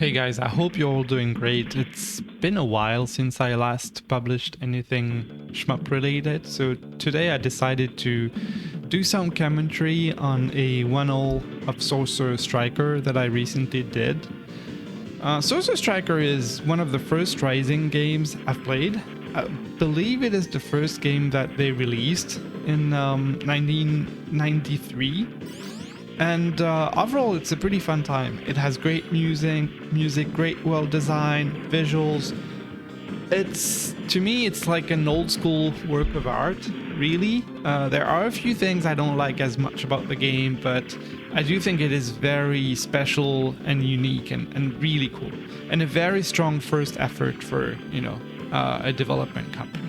Hey guys, I hope you're all doing great. It's been a while since I last published anything shmup related, so today I decided to do some commentary on a 1-0 of Sorcer Striker that I recently did. Sorcer Striker is one of the first Rising games I've played. I believe it is the first game that they released in 1993. And overall, it's a pretty fun time. It has great music, great world design, visuals. To me, it's like an old school work of art, really. There are a few things I don't like as much about the game, but I do think it is very special and unique and really cool. And a very strong first effort for, a development company.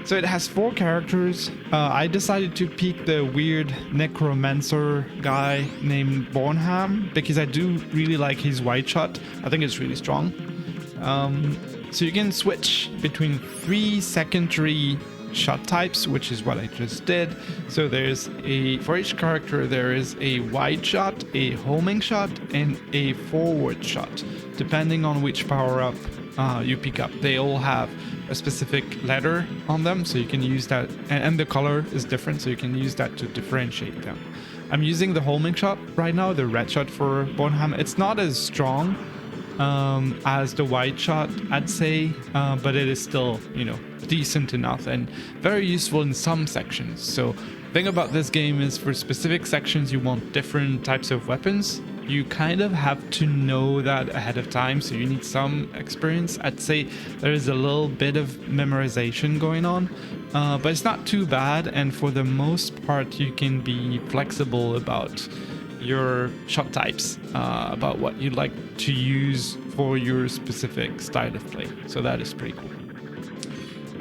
So it has 4 characters. I decided to pick the weird necromancer guy named Bornham because I do really like his white shot. I think it's really strong. So you can switch between 3 secondary shot types, which is what I just did. So for each character there is a wide shot, a homing shot, and a forward shot, depending on which power-up you pick up. They all have a specific letter on them, so you can use that, and the color is different, so you can use that to differentiate them. I'm using the homing shot right now, the red shot for Bornham. It's not as strong as the white shot, I'd say, but it is still, decent enough and very useful in some sections. So the thing about this game is for specific sections you want different types of weapons. You kind of have to know that ahead of time, so you need some experience. I'd say there is a little bit of memorization going on, but it's not too bad, and for the most part you can be flexible about your shot types, about what you'd like to use for your specific style of play. So that is pretty cool.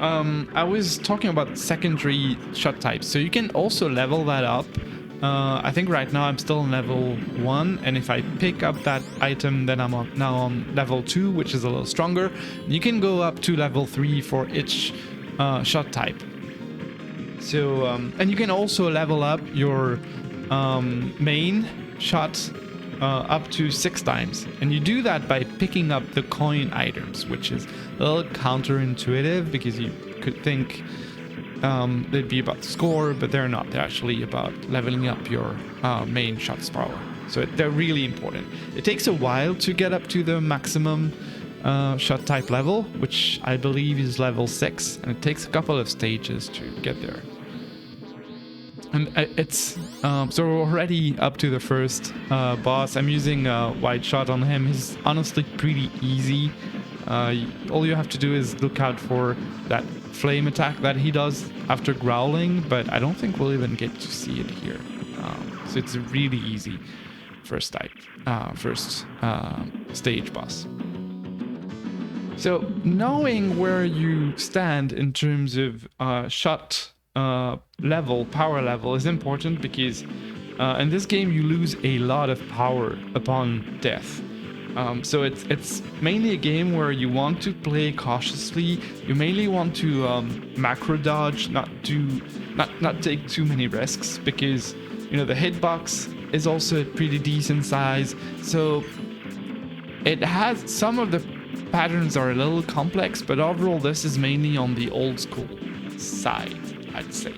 I was talking about secondary shot types, so you can also level that up. I think right now I'm still on level 1, and if I pick up that item, then I'm now on level 2, which is a little stronger. You can go up to level 3 for each shot type. So, and you can also level up your main shot up to 6 times, and you do that by picking up the coin items, which is a little counterintuitive because you could think they'd be about the score, but they're not. They're actually about leveling up your main shot's power. So they're really important. It takes a while to get up to the maximum shot type level, which I believe is level 6, and it takes a couple of stages to get there. And it's so we're already up to the first boss. I'm using a wide shot on him. He's honestly pretty easy. All you have to do is look out for that flame attack that he does after growling, but I don't think we'll even get to see it here. So it's a really easy first stage boss. So knowing where you stand in terms of shot power level is important because in this game you lose a lot of power upon death. So it's mainly a game where you want to play cautiously. You mainly want to macro dodge, not take too many risks, because the hitbox is also a pretty decent size. So it has some of the patterns are a little complex, but overall this is mainly on the old school side, I'd say.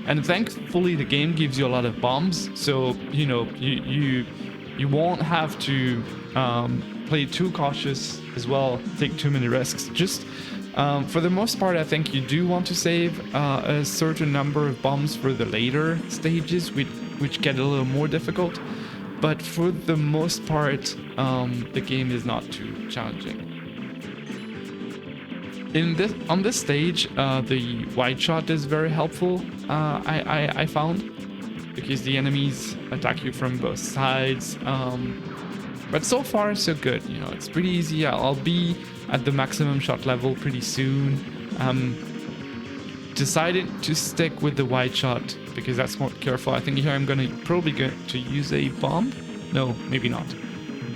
And thankfully the game gives you a lot of bombs, so you won't have to play too cautious as well, take too many risks. Just for the most part, I think you do want to save a certain number of bombs for the later stages, which get a little more difficult. But for the most part, the game is not too challenging. On this stage, the wide shot is very helpful. I found, because the enemies attack you from both sides. But so far so good. It's pretty easy. I'll be at the maximum shot level pretty soon. Decided to stick with the wide shot because that's more careful. I think here I'm probably going to use a bomb. No, maybe not.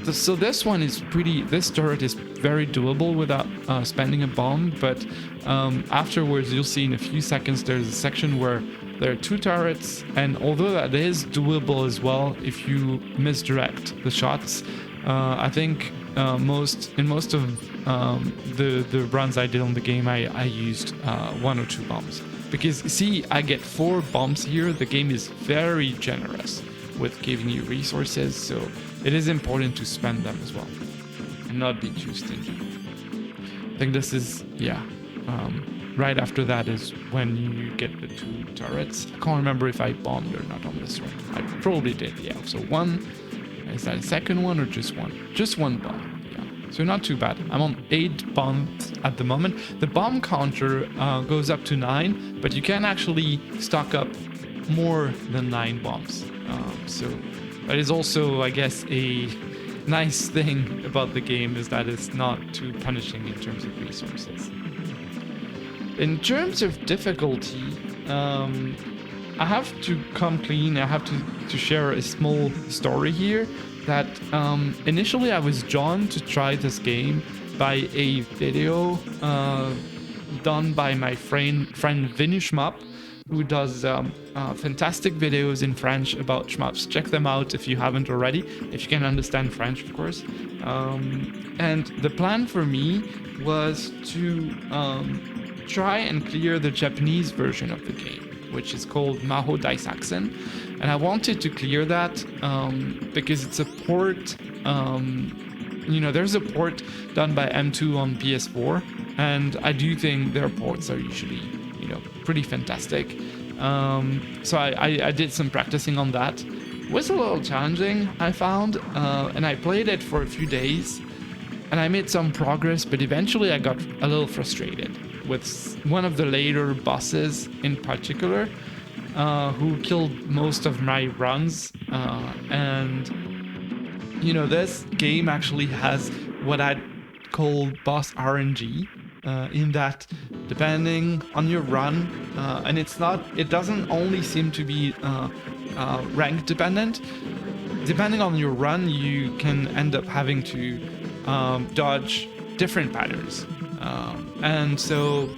So this turret is very doable without spending a bomb, but afterwards you'll see in a few seconds there's a section where there are 2 turrets, and although that is doable as well if you misdirect the shots, I think in most of the runs I did on the game, I used 1 or 2 bombs. Because see, I get 4 bombs here. The game is very generous with giving you resources, so it is important to spend them as well and not be too stingy. I think this is, yeah. Right after that is when you get the 2 turrets. I can't remember if I bombed or not on this one. I probably did, yeah. So 1, is that a second one or just 1? Just 1 bomb. So not too bad. I'm on 8 bombs at the moment. The bomb counter goes up to 9, but you can actually stock up more than 9 bombs. So that is also, I guess, a nice thing about the game, is that it's not too punishing in terms of resources. In terms of difficulty, I have to come clean. I have to share a small story here. That initially I was drawn to try this game by a video done by my friend Vinny Schmapp, who does fantastic videos in French about shmups. Check them out if you haven't already, if you can understand French, of course. And the plan for me was to try and clear the Japanese version of the game, which is called Maho Daisaksen. And I wanted to clear that because it's a port, there's a port done by M2 on PS4, and I do think their ports are usually, pretty fantastic. So I did some practicing on that. It was a little challenging, I found, and I played it for a few days, and I made some progress, but eventually I got a little frustrated with one of the later bosses in particular, who killed most of my runs. And this game actually has what I'd call boss RNG, in that depending on your run, and it doesn't only seem to be rank dependent. Depending on your run, you can end up having to dodge different patterns, and so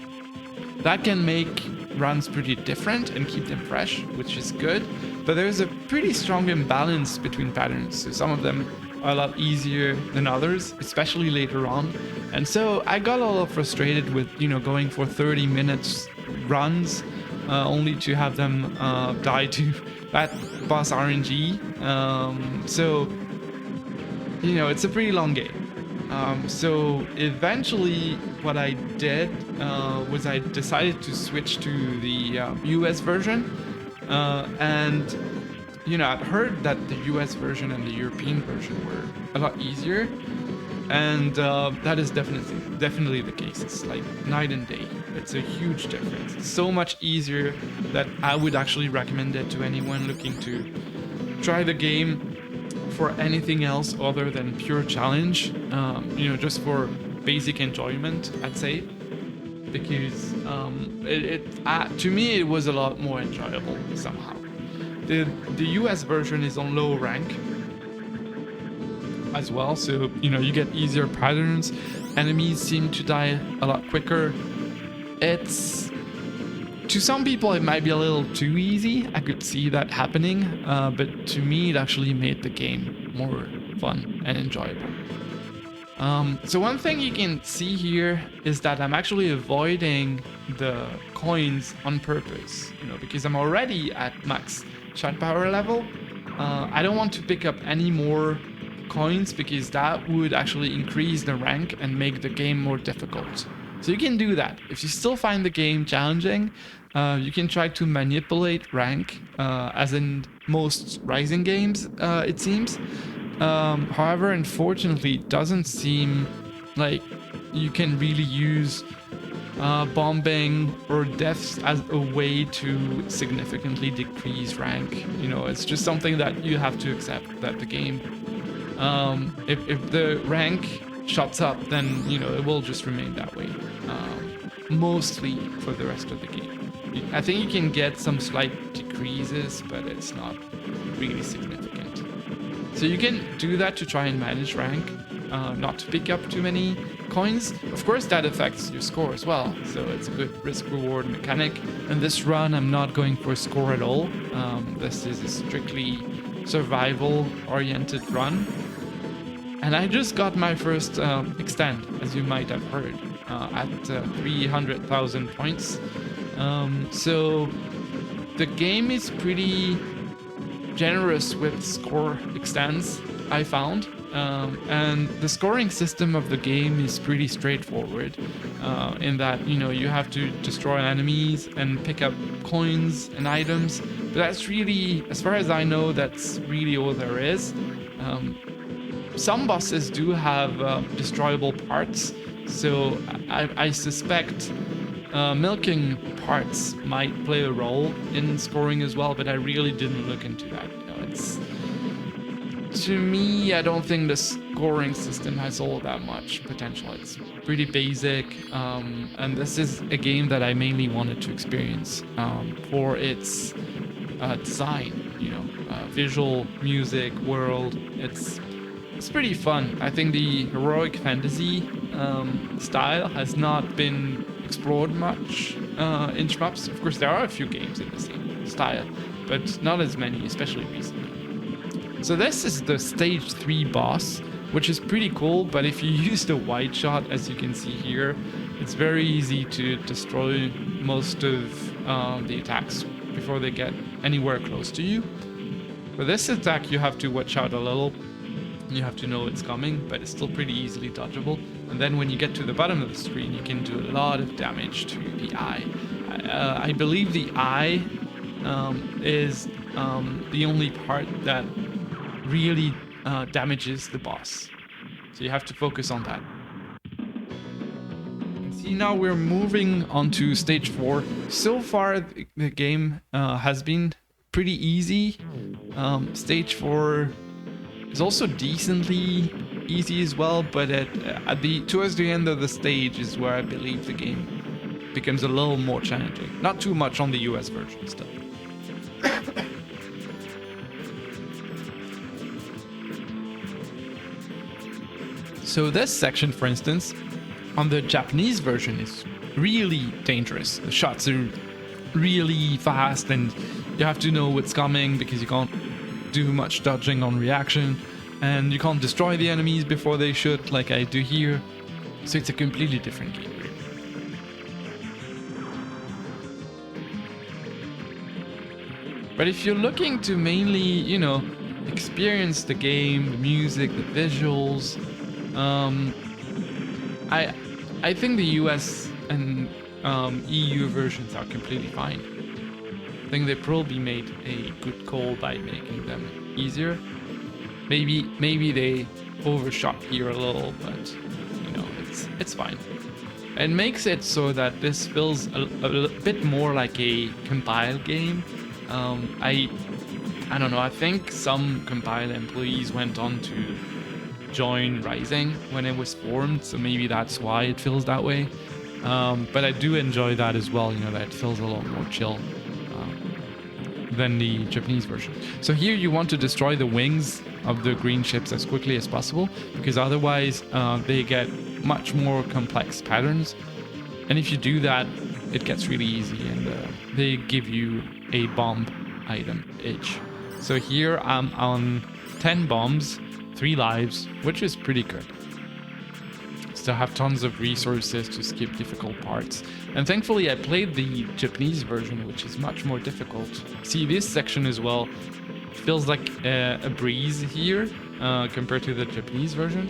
that can make runs pretty different and keep them fresh, which is good. But there's a pretty strong imbalance between patterns, so some of them are a lot easier than others, especially later on. And so I got a little frustrated with going for 30 minutes runs, only to have them die to that boss RNG. So it's a pretty long game. So eventually what I did was I decided to switch to the US version, and I'd heard that the US version and the European version were a lot easier, and that is definitely the case. It's like night and day. It's a huge difference. It's so much easier that I would actually recommend it to anyone looking to try the game for anything else other than pure challenge, just for basic enjoyment, I'd say, because to me it was a lot more enjoyable somehow. The US version is on low rank as well, so you get easier patterns. Enemies seem to die a lot quicker. It's, to some people it might be a little too easy. I could see that happening, but to me it actually made the game more fun and enjoyable. So one thing you can see here is that I'm actually avoiding the coins on purpose, because I'm already at max shot power level. I don't want to pick up any more coins because that would actually increase the rank and make the game more difficult. So you can do that. If you still find the game challenging, you can try to manipulate rank, as in most Rising games, it seems. However, unfortunately, it doesn't seem like you can really use bombing or deaths as a way to significantly decrease rank. It's just something that you have to accept, that the game, if the rank shots up, then it will just remain that way, mostly for the rest of the game. I think you can get some slight decreases, but it's not really significant. So you can do that to try and manage rank, not to pick up too many coins. Of course, that affects your score as well, so it's a good risk-reward mechanic. And this run, I'm not going for a score at all. This is a strictly survival-oriented run. And I just got my first extend, as you might have heard, at 300,000 points. So the game is pretty generous with score extends, I found. And the scoring system of the game is pretty straightforward, in that, you know, you have to destroy enemies and pick up coins and items. But that's really, as far as I know, that's really all there is. Some bosses do have destroyable parts, so I suspect milking parts might play a role in scoring as well, but I really didn't look into that. You know, it's, to me, I don't think the scoring system has all that much potential. It's pretty basic, and this is a game that I mainly wanted to experience for its design, you know, visual, music, world. It's pretty fun. I think the heroic fantasy style has not been explored much in shmups. Of course, there are a few games in the same style, but not as many, especially recently. So this is the stage 3 boss, which is pretty cool, but if you use the wide shot, as you can see here, it's very easy to destroy most of the attacks before they get anywhere close to you. For this attack, you have to watch out a little. You have to know it's coming, but it's still pretty easily dodgeable. And then when you get to the bottom of the screen, you can do a lot of damage to the eye. I believe the eye is the only part that really damages the boss. So you have to focus on that. See, now we're moving on to stage 4. So far, the game has been pretty easy. Stage 4 is also decently easy as well, but towards the end of the stage is where I believe the game becomes a little more challenging. Not too much on the US version still. So this section, for instance, on the Japanese version is really dangerous. The shots are really fast and you have to know what's coming because you can't do much dodging on reaction, and you can't destroy the enemies before they shoot like I do here. So it's a completely different game. But if you're looking to mainly, you know, experience the game, the music, the visuals, I think the US and EU versions are completely fine. I think they probably made a good call by making them easier. Maybe they overshot here a little, but you know, it's fine. It makes it so that this feels a bit more like a compile game. I don't know. I think some compile employees went on to join Rising when it was formed, so maybe that's why it feels that way. But I do enjoy that as well. You know, that it feels a lot more chill than the Japanese version. So here you want to destroy the wings of the green ships as quickly as possible, because otherwise they get much more complex patterns. And if you do that, it gets really easy, and they give you a bomb item each. So here I'm on 10 bombs, 3 lives, which is pretty good. Still have tons of resources to skip difficult parts. And thankfully I played the Japanese version, which is much more difficult. See, this section as well feels like a breeze here compared to the Japanese version.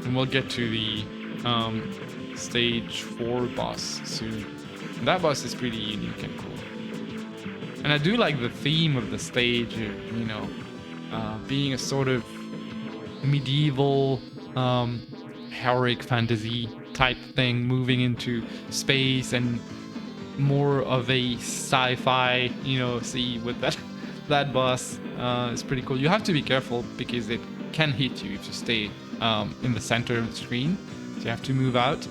And we'll get to the stage 4 boss soon. And that boss is pretty unique and cool. And I do like the theme of the stage, you know, being a sort of medieval heroic fantasy type thing, moving into space, and more of a sci-fi, you know. See, with that boss is pretty cool. You have to be careful because it can hit you if you stay in the center of the screen, so you have to move out.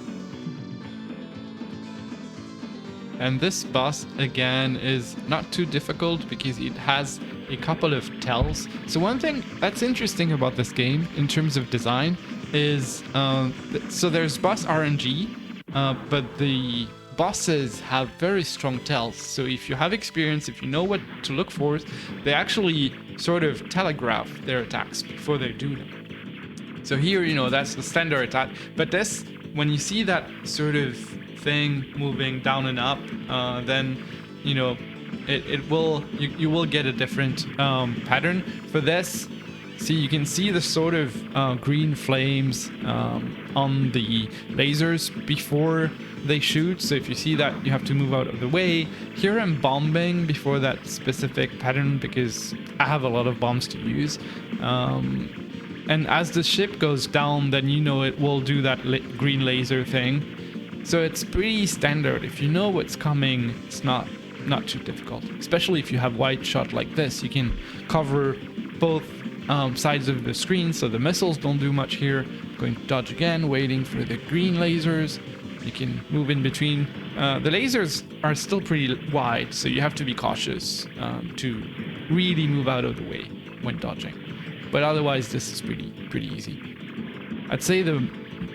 And this boss again is not too difficult because it has a couple of tells. So one thing that's interesting about this game in terms of design is so there's boss RNG, but the bosses have very strong tells. So if you have experience, if you know what to look for, they actually sort of telegraph their attacks before they do them. So here, that's the standard attack. But this, when you see that sort of thing moving down and up, then, it will, you will get a different pattern. For this, see, you can see the sort of green flames on the lasers before they shoot. So if you see that, you have to move out of the way. Here I'm bombing before that specific pattern because I have a lot of bombs to use. And as the ship goes down, then it will do that green laser thing. So it's pretty standard. If you know what's coming, it's not too difficult. Especially if you have wide shot like this, you can cover both sides of the screen, so the missiles don't do much here. Going to dodge again, waiting for the green lasers. You can move in between. The lasers are still pretty wide, so you have to be cautious to really move out of the way when dodging. But otherwise, this is pretty easy. I'd say the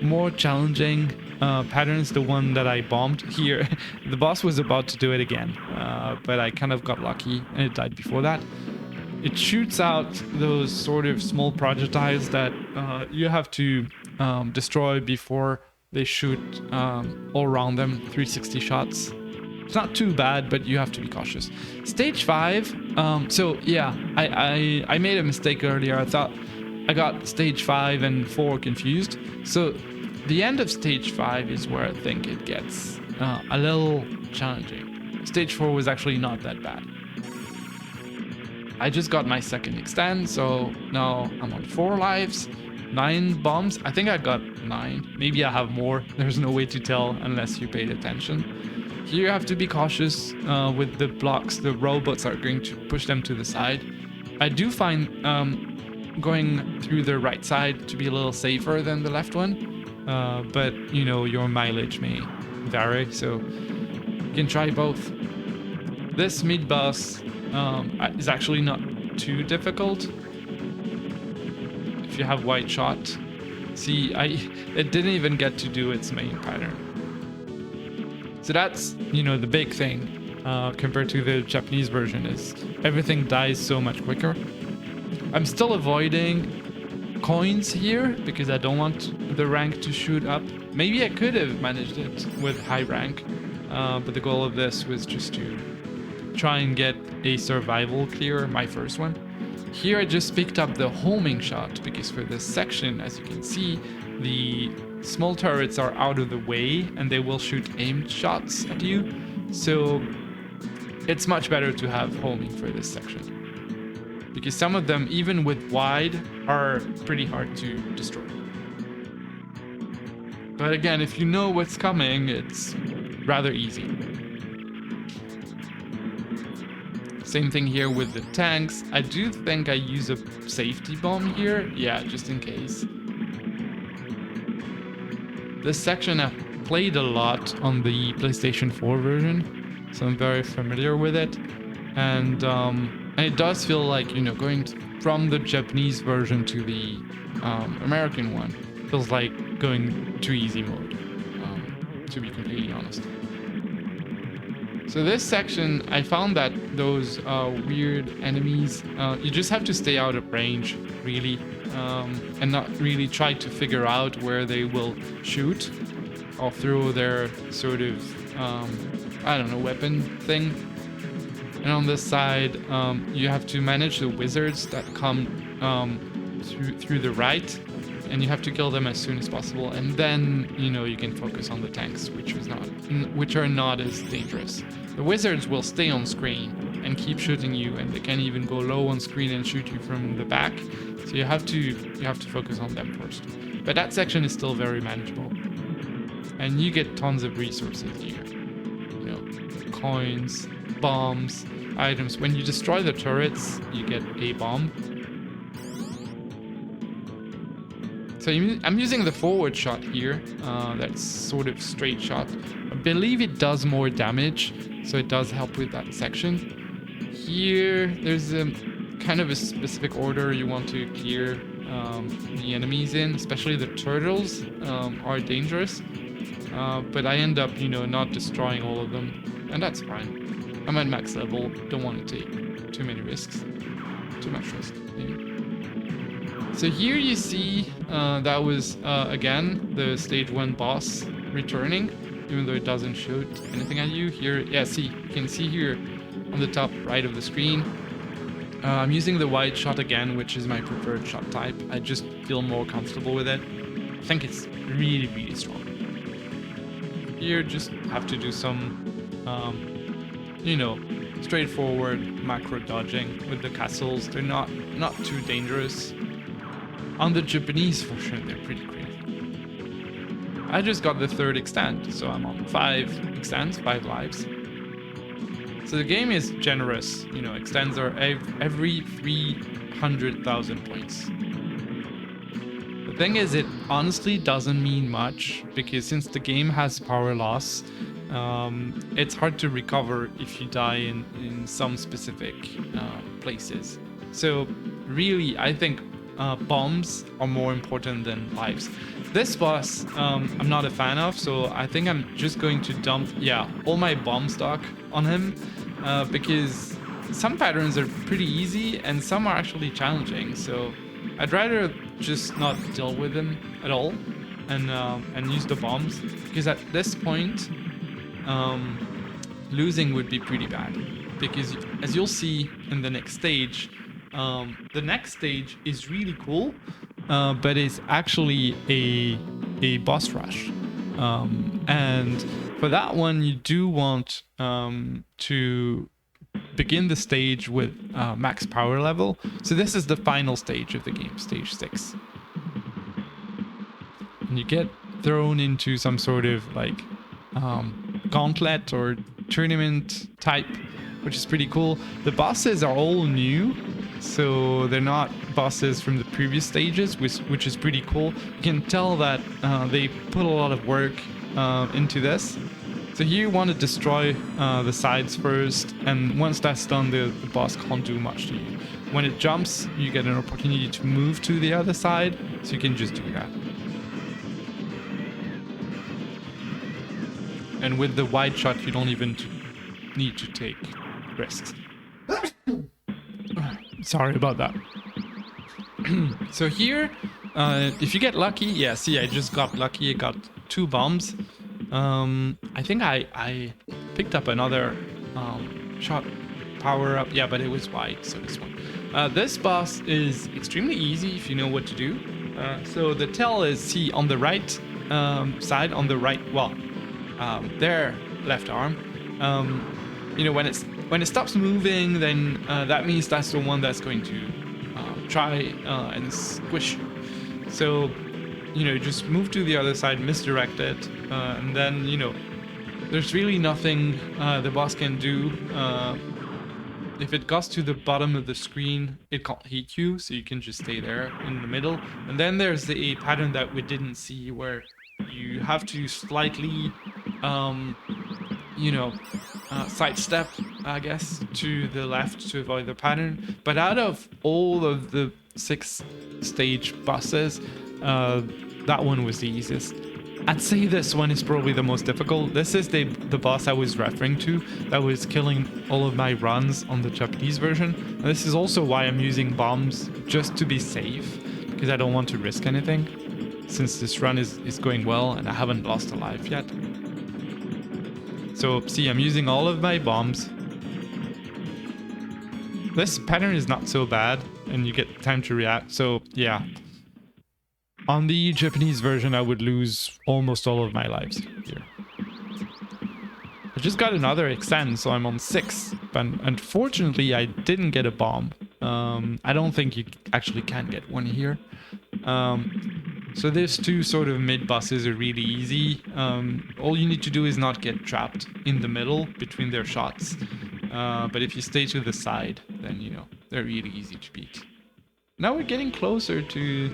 more challenging pattern is the one that I bombed here. The boss was about to do it again, but I kind of got lucky and it died before that. It shoots out those sort of small projectiles that you have to destroy before they shoot all around them, 360 shots. It's not too bad, but you have to be cautious. Stage 5, so yeah, I made a mistake earlier. I thought I got stage 5 and 4 confused. So the end of stage 5 is where I think it gets a little challenging. Stage 4 was actually not that bad. I just got my second extend, so now I'm on 4 lives, 9 bombs. I think I got 9. Maybe I have more. There's no way to tell unless you paid attention. Here you have to be cautious with the blocks. The robots are going to push them to the side. I do find going through the right side to be a little safer than the left one, but your mileage may vary, so you can try both. This mid boss is actually not too difficult if you have wide shot. See, it didn't even get to do its main pattern. So that's, the big thing compared to the Japanese version is everything dies so much quicker. I'm still avoiding coins here because I don't want the rank to shoot up. Maybe I could have managed it with high rank, but the goal of this was just to try and get a survival clear, my first one. Here I just picked up the homing shot because for this section, as you can see, the small turrets are out of the way and they will shoot aimed shots at you. So it's much better to have homing for this section, because some of them, even with wide, are pretty hard to destroy. But again, if you know what's coming, it's rather easy. Same thing here with the tanks. I do think I use a safety bomb here. Yeah, just in case. This section I've played a lot on the PlayStation 4 version, so I'm very familiar with it. And it does feel like, going from the Japanese version to the American one feels like going to easy mode, to be completely honest. So this section, I found that those weird enemies, you just have to stay out of range, really, and not really try to figure out where they will shoot or throw their sort of, weapon thing. And on this side, you have to manage the wizards that come through the right, and you have to kill them as soon as possible. And then, you can focus on the tanks, which are not as dangerous. The wizards will stay on screen and keep shooting you, and they can even go low on screen and shoot you from the back. So you have to focus on them first. But that section is still very manageable, and you get tons of resources here. Coins, bombs, items. When you destroy the turrets, you get a bomb. So I'm using the forward shot here. That's sort of straight shot. I believe it does more damage, so it does help with that section. Here, there's a kind of a specific order you want to clear the enemies in, especially the turtles are dangerous. but I end up, you know, not destroying all of them, and that's fine. I'm at max level, don't want to take too many risks. Too much risk, maybe. So here you see that was, again, the stage 1 boss returning, even though it doesn't shoot anything at you. Here, yeah, see, you can see here on the top right of the screen, I'm using the wide shot again, which is my preferred shot type. I just feel more comfortable with it. I think it's really, really strong. Here, just have to do some, you know, straightforward macro dodging with the castles. They're not too dangerous. On the Japanese version, they're pretty crazy. I just got the 3rd extent, so I'm on 5 extents, 5 lives. So the game is generous, you know, extends are every 300,000 points. The thing is, it honestly doesn't mean much, because since the game has power loss, it's hard to recover if you die in some specific places. So really, I think bombs are more important than lives. This boss, I'm not a fan of, so I think I'm just going to dump, all my bomb stock on him, because some patterns are pretty easy and some are actually challenging. So I'd rather just not deal with them at all and use the bombs, because at this point, losing would be pretty bad. Because as you'll see in the next stage, the next stage is really cool, but it's actually a boss rush. And for that one, you do want to begin the stage with max power level. So this is the final stage of the game, stage 6. And you get thrown into some sort of like gauntlet or tournament type, which is pretty cool. The bosses are all new, so they're not bosses from the previous stages, which is pretty cool. You can tell that they put a lot of work into this. So here you want to destroy the sides first, and once that's done, the boss can't do much to you. When it jumps, you get an opportunity to move to the other side, so you can just do that. And with the wide shot, you don't even need to take risks. Sorry about that. So here, if you get lucky, see, I just got lucky. I got 2 bombs. I think I picked up another shot power up. Yeah, but it was wide, so this one. This boss is extremely easy if you know what to do. So the tail is, see, on the right side, on the right, their left arm. You know, when it stops moving, then that means that's the one that's going to try and squish you. So, you know, just move to the other side, misdirect it, and then, you know, there's really nothing the boss can do. If it goes to the bottom of the screen, it can't hit you, so you can just stay there in the middle. And then there's a pattern that we didn't see where you have to slightly, you know, sidestep, I guess, to the left to avoid the pattern. But out of all of the 6 stage bosses, that one was the easiest. I'd say this one is probably the most difficult. This is the boss I was referring to that was killing all of my runs on the Japanese version. And this is also why I'm using bombs, just to be safe, because I don't want to risk anything, since this run is going well and I haven't lost a life yet. So see, I'm using all of my bombs. This pattern is not so bad, and you get time to react. So yeah, on the Japanese version, I would lose almost all of my lives here. I just got another extend, so I'm on 6. But unfortunately, I didn't get a bomb. I don't think you actually can get one here. So these 2 sort of mid bosses are really easy. All you need to do is not get trapped in the middle between their shots. But if you stay to the side, then, you know, they're really easy to beat. Now we're getting closer to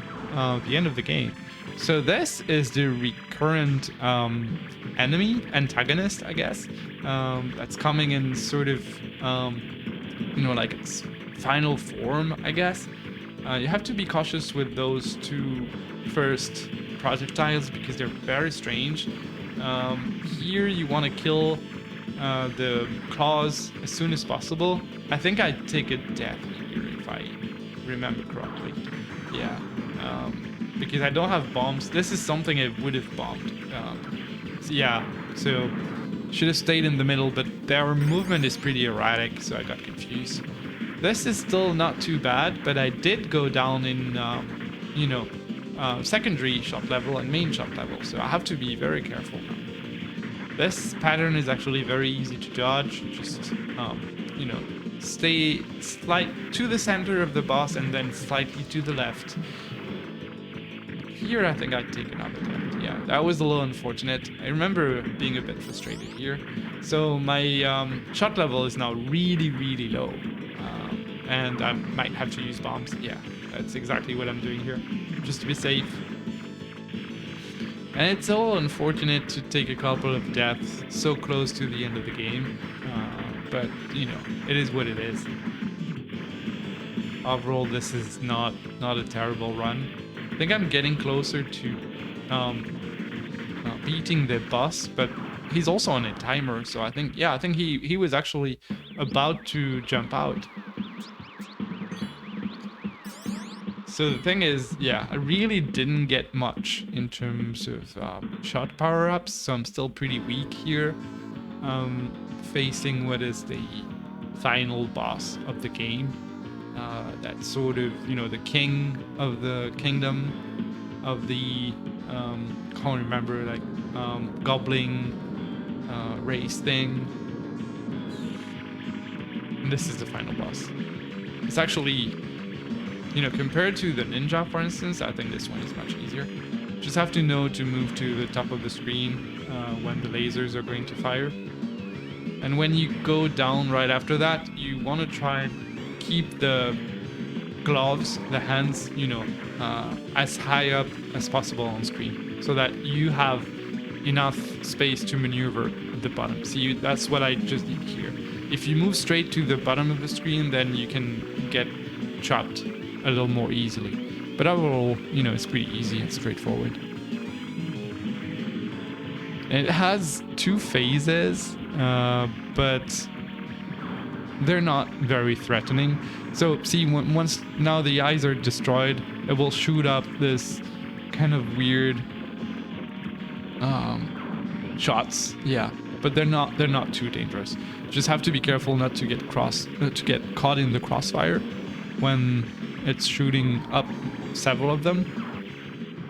the end of the game. So this is the recurrent antagonist, I guess, that's coming in sort of, you know, like its final form, I guess. You have to be cautious with those 2 first projectiles because they're very strange. Here you want to kill the claws as soon as possible. I think I take a death here if I remember correctly. Yeah, because I don't have bombs. This is something I would have bombed. So should have stayed in the middle, but their movement is pretty erratic, so I got confused. This is still not too bad, but I did go down in, secondary shot level and main shot level, so I have to be very careful now. This pattern is actually very easy to dodge. Just, stay to the center of the boss and then slightly to the left. Here, I think I'd take another death. Yeah, that was a little unfortunate. I remember being a bit frustrated here. So my shot level is now really, really low. And I might have to use bombs. Yeah, that's exactly what I'm doing here, just to be safe. And it's all unfortunate to take a couple of deaths so close to the end of the game. But, it is what it is. Overall, this is not a terrible run. I think I'm getting closer to beating the boss, but he's also on a timer, so I think he was actually about to jump out. So the thing is, yeah, I really didn't get much in terms of shot power-ups, so I'm still pretty weak here, facing what is the final boss of the game. That's sort of, the king of the kingdom of the, can't remember, like, goblin race thing. And this is the final boss. It's actually, compared to the ninja, for instance, I think this one is much easier. Just have to know to move to the top of the screen when the lasers are going to fire. And when you go down right after that, you want to try and keep the gloves, the hands, as high up as possible on screen, so that you have enough space to maneuver at the bottom. See, that's what I just did here. If you move straight to the bottom of the screen, then you can get chopped a little more easily. But overall, it's pretty easy and straightforward. It has 2 phases, but they're not very threatening. So see, once now the eyes are destroyed, it will shoot up this kind of weird shots. Yeah, but they're not too dangerous. Just have to be careful not to get caught in the crossfire when it's shooting up several of them.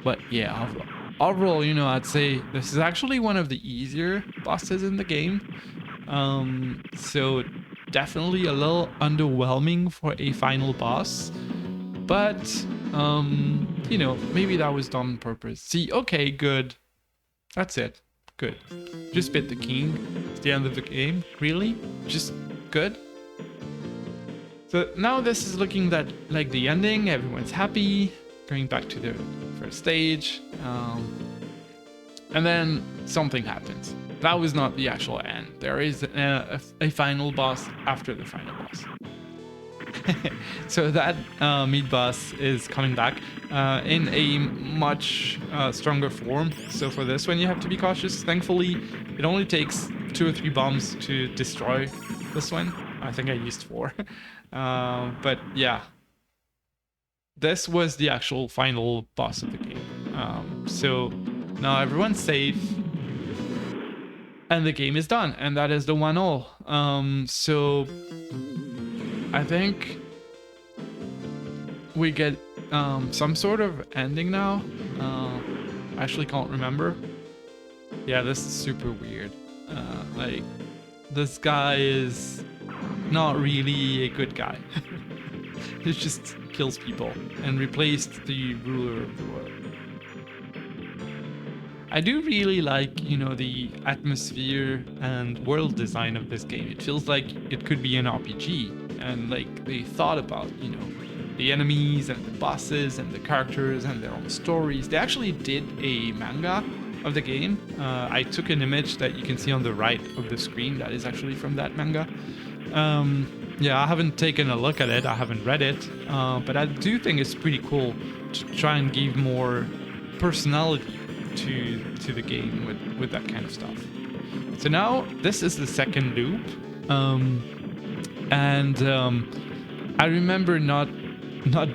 But yeah, overall, I'd say this is actually one of the easier bosses in the game. So definitely a little underwhelming for a final boss, but maybe that was done on purpose. See, okay, good. That's it. Good. Just beat the king. It's the end of the game. Really? Just good. So now this is looking like the ending. Everyone's happy. Going back to the first stage. And then something happens. That was not the actual end. There is a final boss after the final boss. So that meat boss is coming back in a much stronger form. So for this one, you have to be cautious. Thankfully, it only takes 2 or 3 bombs to destroy this one. I think I used 4. But yeah, this was the actual final boss of the game. So now everyone's safe. And the game is done, and that is the 1-all. So I think we get some sort of ending now. I actually can't remember. Yeah, this is super weird. Like, this guy is not really a good guy. He just kills people and replaced the ruler of the world. I do really like, the atmosphere and world design of this game. It feels like it could be an RPG, and like they thought about, the enemies and the bosses and the characters and their own stories. They actually did a manga of the game. I took an image that you can see on the right of the screen. That is actually from that manga. Yeah, I haven't taken a look at it. I haven't read it, but I do think it's pretty cool to try and give more personality to the game with that kind of stuff. So now this is the second loop, and I remember not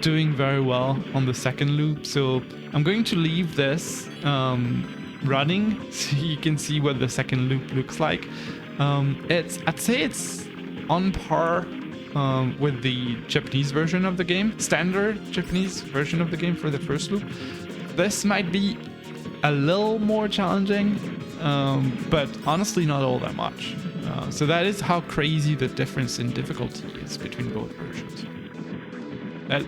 doing very well on the second loop, so I'm going to leave this running so you can see what the second loop looks like. I'd say it's on par with the Japanese version of the game, standard Japanese version of the game for the first loop. This might be a little more challenging, but honestly not all that much. So that is how crazy the difference in difficulty is between both versions.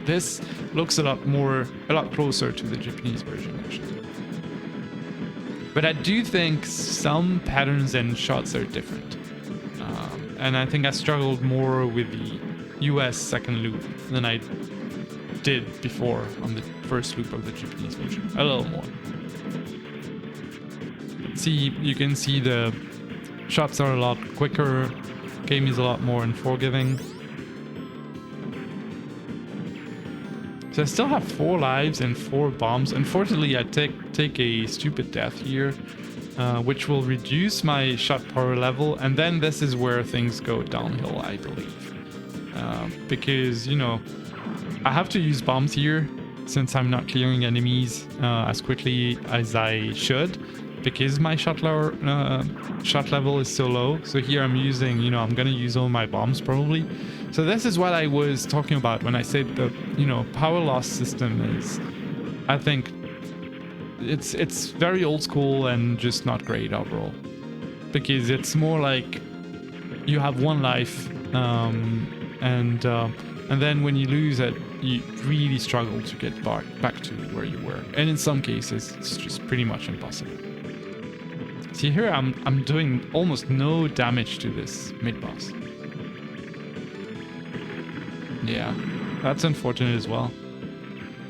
This looks a lot closer to the Japanese version, actually. But I do think some patterns and shots are different. And I think I struggled more with the US second loop than I did before on the first loop of the Japanese version. A little more. See, you can see the shots are a lot quicker. Game is a lot more unforgiving. So I still have 4 lives and 4 bombs. Unfortunately, I take a stupid death here, which will reduce my shot power level, and then this is where things go downhill, I believe. Because, you know, I have to use bombs here since I'm not clearing enemies as quickly as I should, because my shot level is so low. So here I'm using, you know, I'm gonna use all my bombs probably. So this is what I was talking about when I said the, you know, power loss system is, I think it's very old school and just not great overall, because it's more like you have 1 life, and then when you lose it, you really struggle to get back to where you were, and in some cases it's just pretty much impossible. See here, I'm doing almost no damage to this mid boss. Yeah, that's unfortunate as well.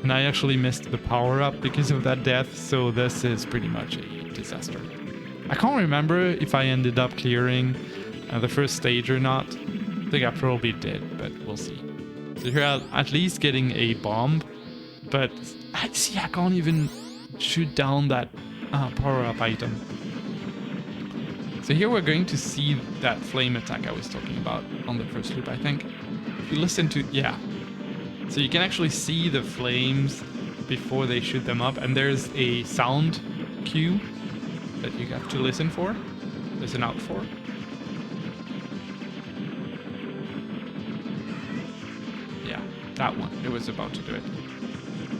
And I actually missed the power up because of that death, so this is pretty much a disaster. I can't remember if I ended up clearing the first stage or not. I think I probably did, but we'll see. So here I'm at least getting a bomb, but I can't even shoot down that power up item. So here we're going to see that flame attack I was talking about on the first loop, I think. If you listen to, yeah. So you can actually see the flames before they shoot them up, and there's a sound cue that you have to listen out for. Yeah, that one, it was about to do it.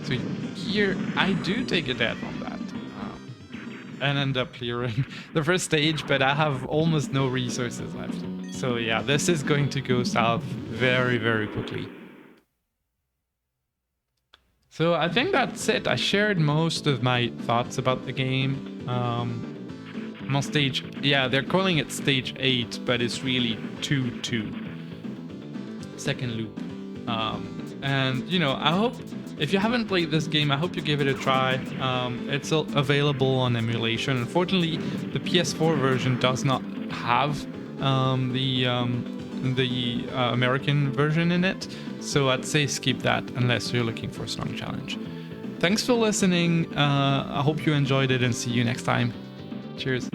So here, I do take a death on that. And end up clearing the first stage, but I have almost no resources left. So yeah, this is going to go south very, very quickly. So I think that's it. I shared most of my thoughts about the game. I'm on stage, yeah, they're calling it stage 8, but it's really 2-2. Second loop. And you know, I hope, if you haven't played this game, I hope you give it a try. It's available on emulation. Unfortunately, the PS4 version does not have the American version in it, so I'd say skip that unless you're looking for a strong challenge. Thanks for listening. I hope you enjoyed it, and see you next time. Cheers.